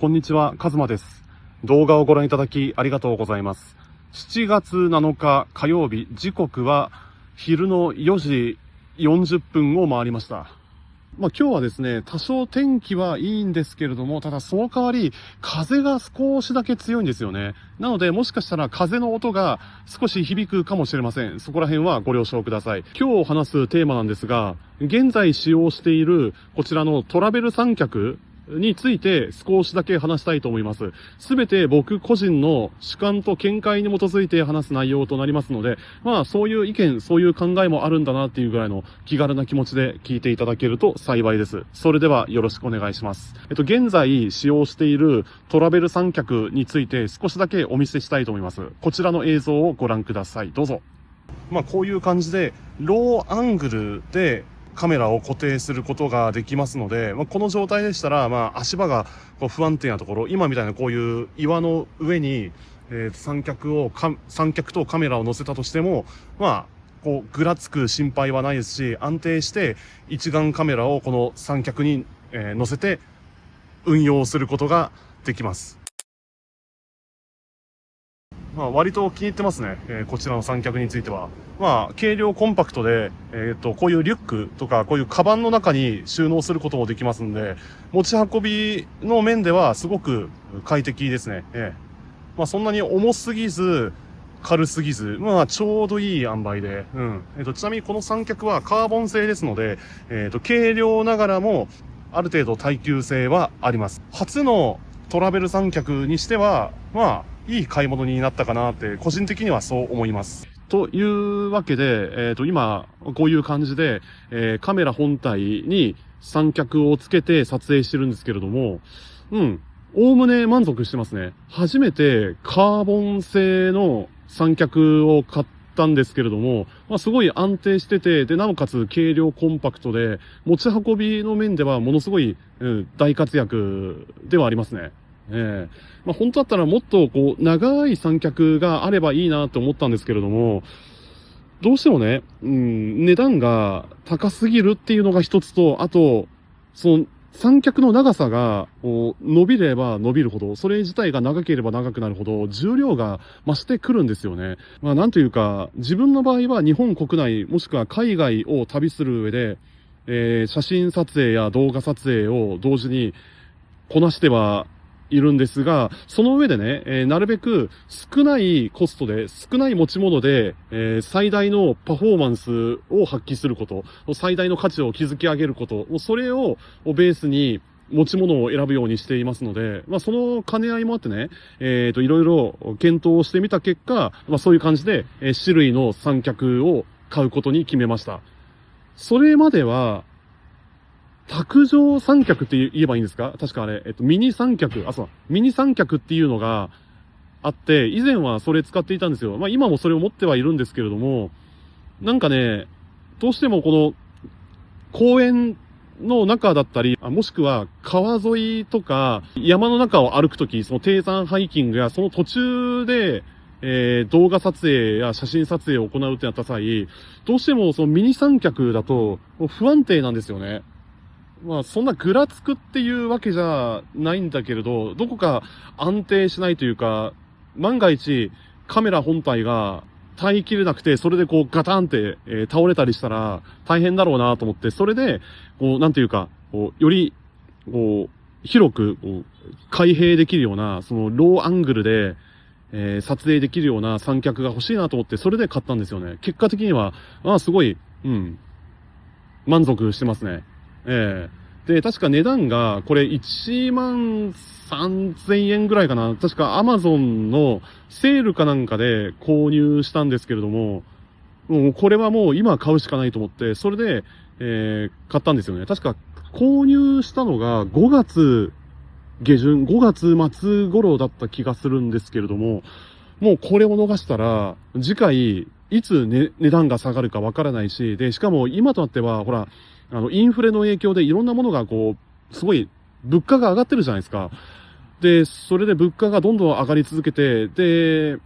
こんにちは、カズマです。動画をご覧いただきありがとうございます。7月7日火曜日、時刻は昼の4時40分を回りました。今日はですね、多少天気はいいんですけれども、ただその代わり風が少しだけ強いんですよね。なのでもしかしたら風の音が少し響くかもしれません。そこら辺はご了承ください。今日話すテーマなんですが、現在使用しているこちらのトラベル三脚について少しだけ話したいと思います。すべて僕個人の主観と見解に基づいて話す内容となりますので、そういう意見、そういう考えもあるんだなっていうぐらいの気軽な気持ちで聞いていただけると幸いです。それではよろしくお願いします。現在使用しているトラベル三脚について少しだけお見せしたいと思います。こちらの映像をご覧ください。どうぞ。こういう感じで、ローアングルでカメラを固定することができますので、この状態でしたら、足場が不安定なところ、今みたいなこういう岩の上に、三脚とカメラを乗せたとしても、ぐらつく心配はないですし、安定して一眼カメラをこの三脚に、乗せて運用することができます。割と気に入ってますね。こちらの三脚については。軽量コンパクトで、こういうリュックとか、こういうカバンの中に収納することもできますんで、持ち運びの面ではすごく快適ですね。そんなに重すぎず、軽すぎず、ちょうどいい塩梅で、ちなみにこの三脚はカーボン製ですので、軽量ながらも、ある程度耐久性はあります。初のトラベル三脚にしては、いい買い物になったかなって、個人的にはそう思います。というわけで、今、こういう感じで、カメラ本体に三脚をつけて撮影してるんですけれども、おおむね満足してますね。初めてカーボン製の三脚を買ったんですけれども、すごい安定してて、で、なおかつ軽量コンパクトで、持ち運びの面ではものすごい、大活躍ではありますね。本当だったらもっと長い三脚があればいいなと思ったんですけれども、どうしてもね、値段が高すぎるっていうのが一つと、あと、その三脚の長さが伸びれば伸びるほど、それ自体が長ければ長くなるほど、重量が増してくるんですよね。なんというか、自分の場合は日本国内、もしくは海外を旅する上で、写真撮影や動画撮影を同時にこなしてはいるんですが、その上でね、なるべく少ないコストで、少ない持ち物で、最大のパフォーマンスを発揮すること、最大の価値を築き上げること、それをベースに持ち物を選ぶようにしていますので、その兼ね合いもあってね、いろいろ検討してみた結果、そういう感じで、種類の三脚を買うことに決めました。それまでは、卓上三脚って言えばいいんですか？確かあれ、ミニ三脚、ミニ三脚っていうのがあって、以前はそれ使っていたんですよ。今もそれを持ってはいるんですけれども、なんかね、どうしてもこの公園の中だったり、もしくは川沿いとか山の中を歩くとき、その低山ハイキングやその途中で、動画撮影や写真撮影を行うってなった際、どうしてもそのミニ三脚だと不安定なんですよね。そんなぐらつくっていうわけじゃないんだけれど、どこか安定しないというか、万が一カメラ本体が耐えきれなくて、それでガタンって、倒れたりしたら大変だろうなと思って、それで、なんていうか、より、広く、開閉できるような、そのローアングルで、撮影できるような三脚が欲しいなと思って、それで買ったんですよね。結果的には、すごい、満足してますね。で、確か値段が、これ13,000円ぐらいかな。確か Amazon のセールかなんかで購入したんですけれども、もうこれはもう今買うしかないと思って、それで、買ったんですよね。確か購入したのが5月下旬、5月末頃だった気がするんですけれども、もうこれを逃したら、次回、いつ、値段が下がるかわからないし、で、しかも今となっては、ほら、インフレの影響でいろんなものがすごい、物価が上がってるじゃないですか。で、それで物価がどんどん上がり続けて、で、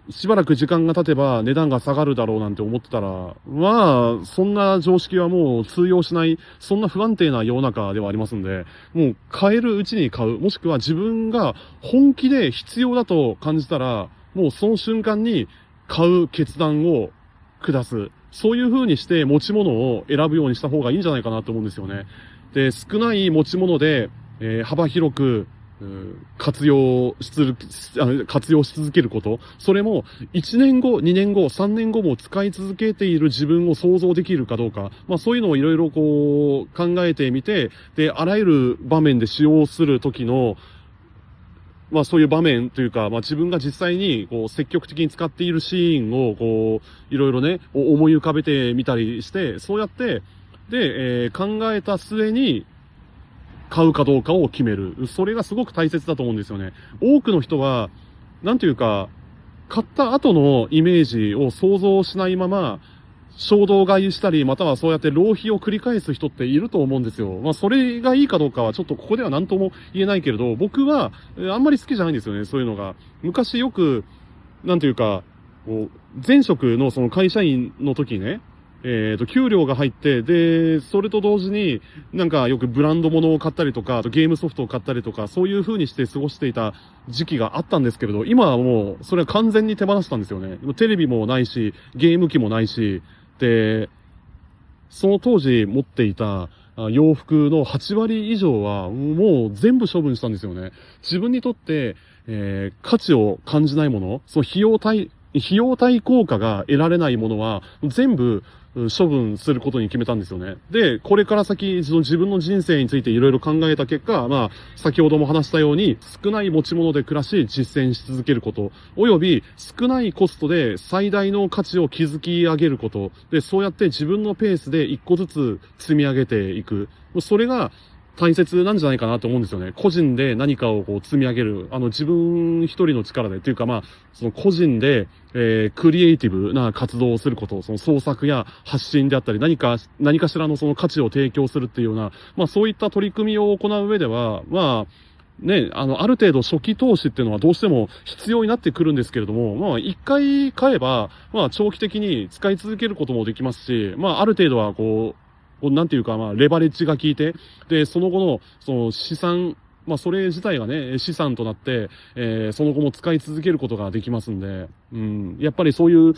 しばらく時間が経てば値段が下がるだろうなんて思ってたら、まあ、そんな常識はもう通用しない、そんな不安定な世の中ではありますんで、もう買えるうちに買う、もしくは自分が本気で必要だと感じたら、もうその瞬間に買う決断を下す。そういう風にして持ち物を選ぶようにした方がいいんじゃないかなと思うんですよね。で、少ない持ち物で、幅広く、活用し続けること。それも、1年後、2年後、3年後も使い続けている自分を想像できるかどうか。まあそういうのをいろいろこう考えてみて、で、あらゆる場面で使用する時の、まあそういう場面というか、まあ自分が実際にこう積極的に使っているシーンをこう、いろいろね、思い浮かべてみたりして、そうやって、で、考えた末に、買うかどうかを決める。それがすごく大切だと思うんですよね。多くの人は、なんていうか、買った後のイメージを想像しないまま、衝動買いしたり、またはそうやって浪費を繰り返す人っていると思うんですよ。まあ、それがいいかどうかはちょっとここでは何とも言えないけれど、僕は、あんまり好きじゃないんですよね、そういうのが。昔よく、なんていうか、前職のその会社員の時ね、給料が入って、で、それと同時に、なんかよくブランド物を買ったりとか、あとゲームソフトを買ったりとか、そういう風にして過ごしていた時期があったんですけれど、今はもう、それは完全に手放したんですよね。テレビもないし、ゲーム機もないし、で、その当時持っていた洋服の8割以上はもう全部処分したんですよね。自分にとって、価値を感じないもの、その費用対効果が得られないものは全部処分することに決めたんですよね。で、これから先、その自分の人生についていろいろ考えた結果、まあ、先ほども話したように、少ない持ち物で暮らし、実践し続けること、および少ないコストで最大の価値を築き上げること、で、そうやって自分のペースで一個ずつ積み上げていく。それが、大切なんじゃないかなと思うんですよね。個人で何かをこう積み上げる。自分一人の力で。というかまあ、その個人で、クリエイティブな活動をすること。その創作や発信であったり、何かしらのその価値を提供するっていうような、まあそういった取り組みを行う上では、まあ、ね、ある程度初期投資っていうのはどうしても必要になってくるんですけれども、まあ一回買えば、まあ長期的に使い続けることもできますし、まあある程度はこう、なんていうか、まあ、レバレッジが効いて、で、その後の、その資産、まあ、それ自体がね、資産となって、その後も使い続けることができますんで、やっぱりそういう、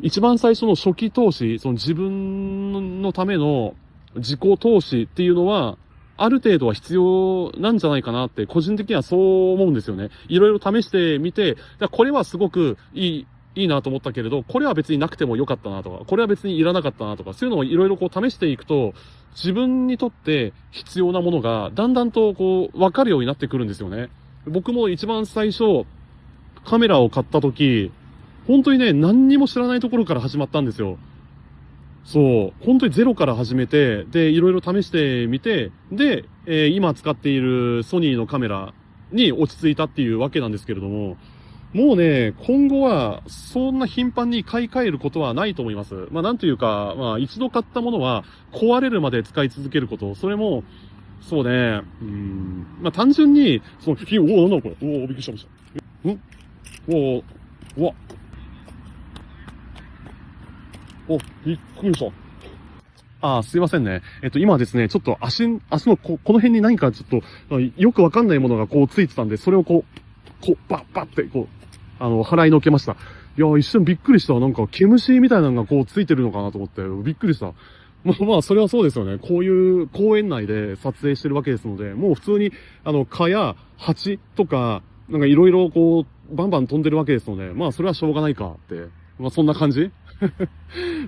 一番最初の初期投資、その自分のための自己投資っていうのは、ある程度は必要なんじゃないかなって、個人的にはそう思うんですよね。いろいろ試してみて、これはすごくいいなと思ったけれど、これは別になくてもよかったなとか、これは別にいらなかったなとか、そういうのをいろいろこう試していくと、自分にとって必要なものがだんだんとこう分かるようになってくるんですよね。僕も一番最初、カメラを買った時、本当にね、何にも知らないところから始まったんですよ。そう。本当にゼロから始めて、で、いろいろ試してみて、で、今使っているソニーのカメラに落ち着いたっていうわけなんですけれども、もうね、今後は、そんな頻繁に買い替えることはないと思います。まあ、なんというか、まあ、一度買ったものは、壊れるまで使い続けること。それも、そうね、まあ、単純に、なんだこれ。びっくりした、びっくりした。うわ。びっくりした。すいませんね。今ですね、ちょっと足のこの辺に何かちょっと、よくわかんないものがこうついてたんで、それをバッって、払いのけました。いや、一瞬びっくりした。なんか、毛虫みたいなのがこうついてるのかなと思って、びっくりした。まあ、それはそうですよね。こういう公園内で撮影してるわけですので、もう普通に、蚊や蜂とか、なんかいろいろこう、バンバン飛んでるわけですので、まあ、それはしょうがないかって。まあ、そんな感じ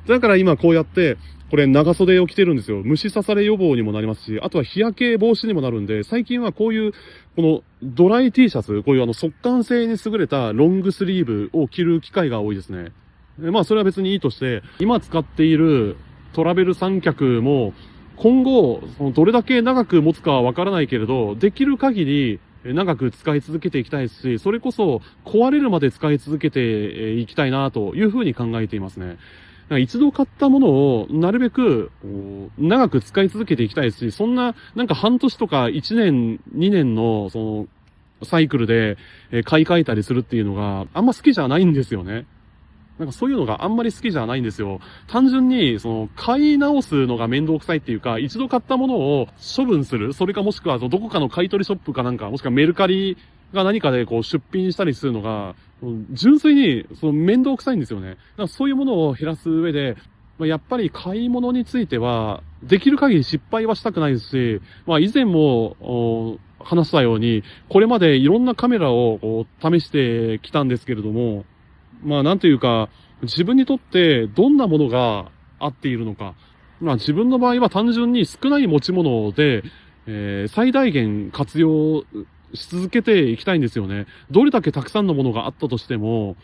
だから今こうやって、これ長袖を着てるんですよ。虫刺され予防にもなりますし、あとは日焼け防止にもなるんで、最近はこういう、このドライ T シャツ、こういう速乾性に優れたロングスリーブを着る機会が多いですね。まあそれは別にいいとして、今使っているトラベル三脚も、今後、どれだけ長く持つかはわからないけれど、できる限り、長く使い続けていきたいですし、それこそ壊れるまで使い続けていきたいなというふうに考えていますね。一度買ったものをなるべく長く使い続けていきたいですし、そんななんか半年とか1年、2年のサイクルで買い替えたりするっていうのがあんま好きじゃないんですよね。なんかそういうのがあんまり好きじゃないんですよ。単純に、買い直すのが面倒くさいっていうか、一度買ったものを処分する。それかもしくは、どこかの買い取りショップかなんか、もしくはメルカリが何かで出品したりするのが、純粋に、面倒くさいんですよね。だからそういうものを減らす上で、やっぱり買い物については、できる限り失敗はしたくないですし、以前も、話したように、これまでいろんなカメラを試してきたんですけれども、なんというか、自分にとってどんなものが合っているのか。自分の場合は単純に少ない持ち物で、最大限活用し続けていきたいんですよね。どれだけたくさんのものがあったとしても、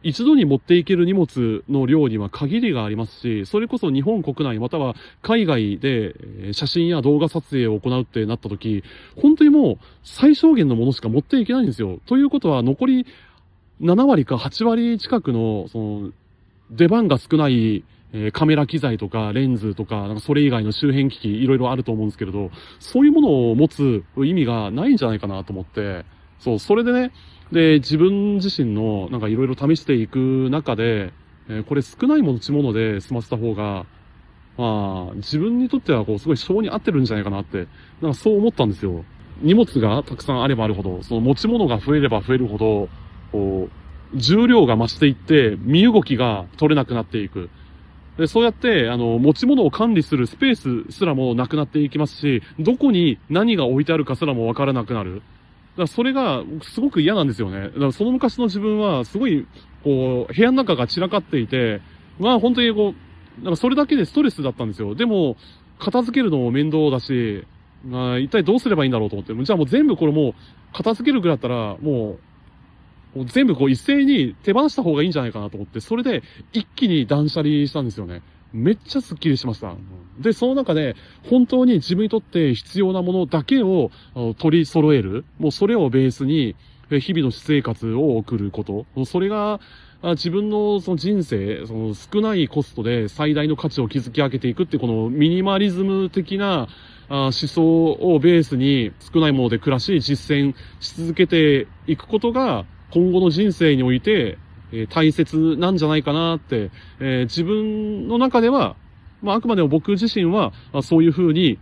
一度に持っていける荷物の量には限りがありますし、それこそ日本国内または海外で写真や動画撮影を行うってなった時、本当にもう最小限のものしか持っていけないんですよ。ということは残り7割か8割近くの、出番が少ない、カメラ機材とかレンズとか、なんかそれ以外の周辺機器いろいろあると思うんですけれど、そういうものを持つ意味がないんじゃないかなと思って、それでね、自分自身のなんかいろいろ試していく中で、これ少ない持ち物で済ませた方が、自分にとってはすごい性に合ってるんじゃないかなって、なんかそう思ったんですよ。荷物がたくさんあればあるほど、その持ち物が増えれば増えるほど、重量が増していって、身動きが取れなくなっていく。で、そうやって、持ち物を管理するスペースすらもなくなっていきますし、どこに何が置いてあるかすらもわからなくなる。だからそれがすごく嫌なんですよね。だからその昔の自分はすごい、部屋の中が散らかっていて、本当になんかそれだけでストレスだったんですよ。でも、片付けるのも面倒だし、一体どうすればいいんだろうと思って。じゃあもう全部これもう、片付けるぐらいだったら、もう全部一斉に手放した方がいいんじゃないかなと思って、それで一気に断捨離したんですよね。めっちゃスッキリしました。で、その中で本当に自分にとって必要なものだけを取り揃える。もうそれをベースに日々の私生活を送ること。それが自分のその人生、少ないコストで最大の価値を築き上げていくってこのミニマリズム的な思想をベースに少ないもので暮らし実践し続けていくことが今後の人生において、大切なんじゃないかなって、自分の中では、あくまでも僕自身は、そういう風に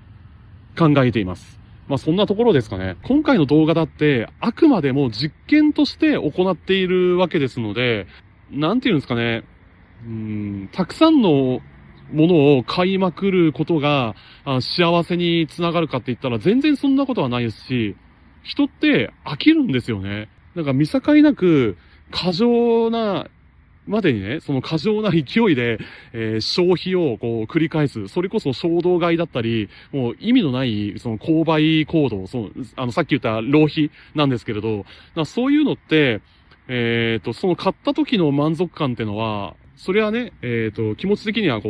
考えています。そんなところですかね。今回の動画だって、あくまでも実験として行っているわけですので、なんていうんですかね。たくさんのものを買いまくることが、幸せにつながるかって言ったら全然そんなことはないですし、人って飽きるんですよね。なんか見境なく、過剰な、までにね、その過剰な勢いで、消費を繰り返す。それこそ衝動買いだったり、もう意味のない、購買行動、さっき言った浪費なんですけれど、そういうのって、その買った時の満足感ってのは、それはね、気持ち的には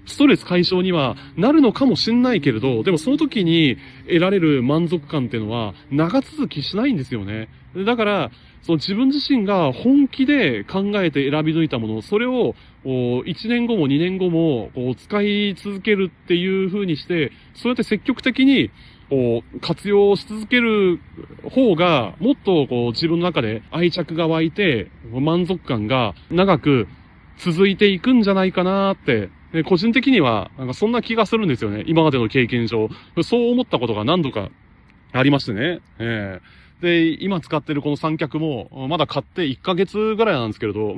ストレス解消にはなるのかもしんないけれど、でもその時に得られる満足感っていうのは長続きしないんですよね。だから、自分自身が本気で考えて選び抜いたもの、それを1年後も2年後も使い続けるっていう風にして、そうやって積極的に活用し続ける方が、もっと自分の中で愛着が湧いて、満足感が長く続いていくんじゃないかなって、個人的には、なんかそんな気がするんですよね。今までの経験上。そう思ったことが何度かありましてね。で、今使ってるこの三脚も、まだ買って1ヶ月ぐらいなんですけれど、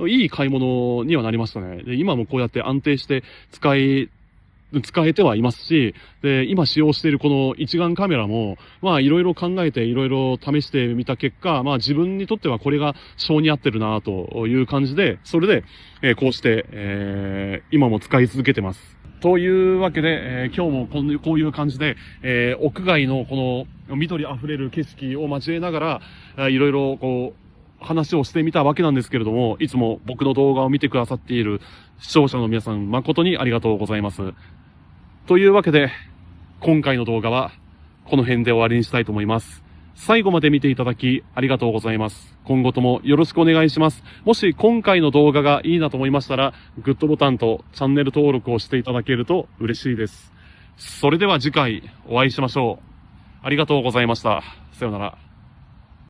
いい買い物にはなりましたね。で、今もこうやって安定して使えてはいますし、で、今使用しているこの一眼カメラも、いろいろ考えていろいろ試してみた結果、自分にとってはこれが性に合ってるなという感じで、それで、こうして、今も使い続けてます。というわけで、今日もこういう感じで、屋外のこの緑あふれる景色を交えながら、いろいろ話をしてみたわけなんですけれども、いつも僕の動画を見てくださっている視聴者の皆さん、誠にありがとうございます。というわけで、今回の動画はこの辺で終わりにしたいと思います。最後まで見ていただきありがとうございます。今後ともよろしくお願いします。もし今回の動画がいいなと思いましたら、グッドボタンとチャンネル登録をしていただけると嬉しいです。それでは次回お会いしましょう。ありがとうございました。さようなら。